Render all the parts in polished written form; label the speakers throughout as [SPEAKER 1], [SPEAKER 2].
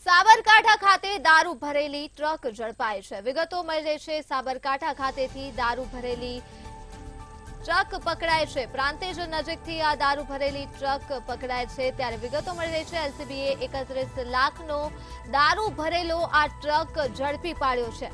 [SPEAKER 1] સાબરકાંઠા ખાતે દારૂ ભરેલી ટ્રક ઝડપાઈ છે। વિગતો મળી રહી છે સાબરકાંઠા ખાતેથી દારૂ ભરેલી ટ્રક પકડાય છે। પ્રાંતિજ નજીકથી આ દારૂ ભરેલી ટ્રક પકડાય છે ત્યારે વિગતો મળી રહી છે એલસીબીએ 31 લાખનો દારૂ ભરેલો આ ટ્રક ઝડપી પાડ્યો છે।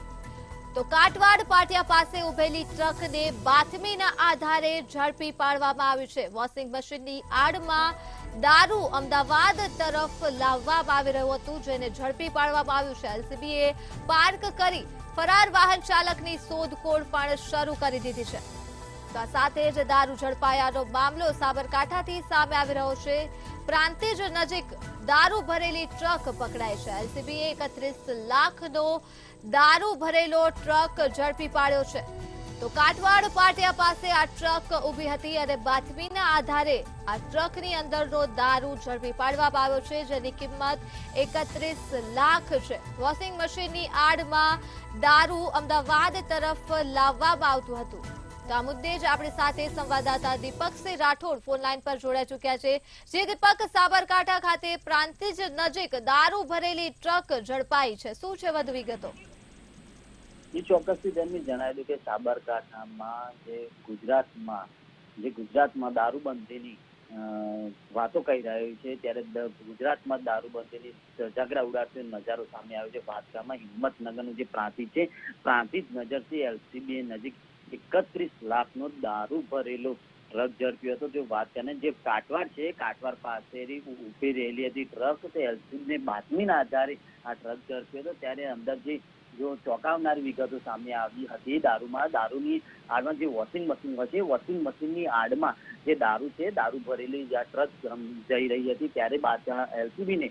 [SPEAKER 1] તો કાટવાડ પાટિયા પાસે ઉભેલી ટ્રકને બાતમીના આધારે ઝડપી પાડવામાં આવી છે। વોશિંગ મશીનની આડમાં દારૂ અમદાવાદ તરફ લાવવામાં આવી રહ્યું હતું, જેને ઝડપી પાડવામાં આવ્યું છે। એલસીબીએ પાર્ક કરી ફરાર વાહન ચાલકની શોધખોળ પણ શરૂ કરી દીધી છે। તો આ સાથે જ દારૂ ઝડપાયાનો મામલો સાબરકાંઠાથી સામે આવી રહ્યો છે। પ્રાંતિજ નજીક દારૂ ભરેલી ટ્રક પકડાઈ છે। એલસીબીએ 31 લાખનો દારૂ ભરેલો ટ્રક ઝડપી પાડ્યો છે। તો કાટવાડ પાટિયા પાસે આ ટ્રક ઊભી હતી અને બાતમીના આધારે આ ટ્રકની અંદરનો દારૂ ઝડપી પાડવામાં આવ્યો છે, જેની કિંમત 31 લાખ છે। વોશિંગ મશીનની આડમાં દારૂ અમદાવાદ તરફ લાવવામાં આવતું હતું। તો આ મુદ્દે જ આપણી સાથે સંવાદદાતા દીપકસિંહ રાઠોડ ફોન લાઈન પર જોડાઈ ચૂક્યા છે। જે દીપક, સાબરકાંઠા ખાતે પ્રાંતિજ નજીક દારૂ ભરેલી ટ્રક ઝડપાઈ છે, શું છે વધુ વિગતો?
[SPEAKER 2] ચોક્કસથી તેમણે જણાવ્યું કે સાબરકાંઠામાં જે ગુજરાતમાં દારૂબંધીની વાતો કહી રહ્યું છે, ત્યારે ગુજરાતમાં દારૂબંધીની ધજાગરા ઉડાડતો નજારો સામે આવ્યો છે। ભાજપામાં હિંમતનગરનું જે પ્રાંતિજ છે, પ્રાંતિજ નજરથી એલસીબી નજીક 31 લાખનો દારૂ ભરેલો ટ્રક ઝડપ્યો હતો। જો વાત કરીને જે કાટવાડ છે, કાટવાડ પાસેથી ઉભી રહેલી હતી ટ્રક, તે એલસીબીને બાતમીના આધારે આ ટ્રક ઝડપ્યો હતો। ત્યારે અંદાજે જો ચોંકાવનારી વિગતો સામે આવી હતી। દારૂની આડમાં જે વોશિંગ મશીન હોય છે, વોશિંગ મશીનની આડમાં જે દારૂ છે, દારૂ ભરેલી જે ટ્રક જઈ રહી હતી, ત્યારે એલસીબીને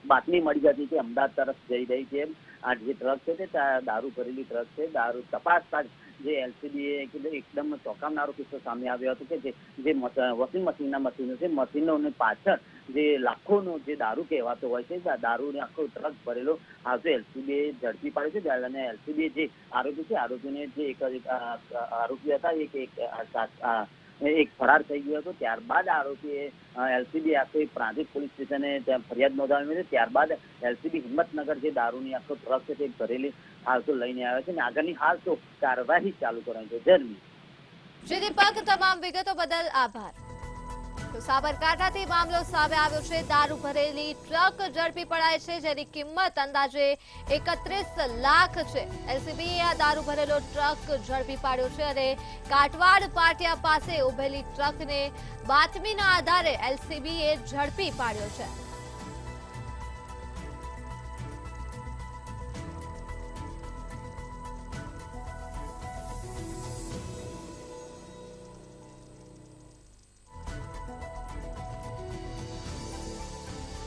[SPEAKER 2] બાતમી મળી હતી કે અમદાવાદ તરફ જઈ રહી છે આ જે ટ્રક છે, તે દારૂ ભરેલી ટ્રક છે। દારૂ તપાસતા જે એલસીબીએ એકદમ ચોંકાવનારો કિસ્સો સામે આવ્યો હતો કે જે વોશિંગ મશીનના મશીનો છે, મશીનોની પાછળ જે લાખોનો જે દારૂ કહેવાતો હોય છે, દારૂને આખો ટ્રક ભરેલો હાલ તો એલસીબીએ ઝડપી પાડ્યો છે। અને એલસીબીએ જે આરોપી છે, આરોપીને જે આરોપી હતા એક ફરાર થઈ ગયો હતો। ત્યારબાદ આરોપીએ એલસીબી આખી પ્રાંતિજ પોલીસ સ્ટેશને ફરિયાદ નોંધાવી હતી। ત્યારબાદ એલસીબી હિંમતનગર જે દારૂની આખો ટ્રક છે તે ભરેલી હાલ તો લઈને આવ્યો છે અને આગળની હાલ તો કાર્યવાહી ચાલુ કરવાની છે। જર્મી
[SPEAKER 1] જી દીપક, તમામ વિગતો બદલ આભાર। તો સાબરકાંઠાથી મામલો સામે આવ્યો છે। દારૂ ભરેલી ટ્રક ઝડપી પડાય છે, જેની કિંમત અંદાજે 31 લાખ છે। એલસીબીએ આ દારૂ ભરેલો ટ્રક ઝડપી પાડ્યો છે અને કાટવાડ પાટિયા પાસે ઉભેલી ટ્રકને બાતમીના આધારે એલસીબીએ ઝડપી પાડ્યો છે।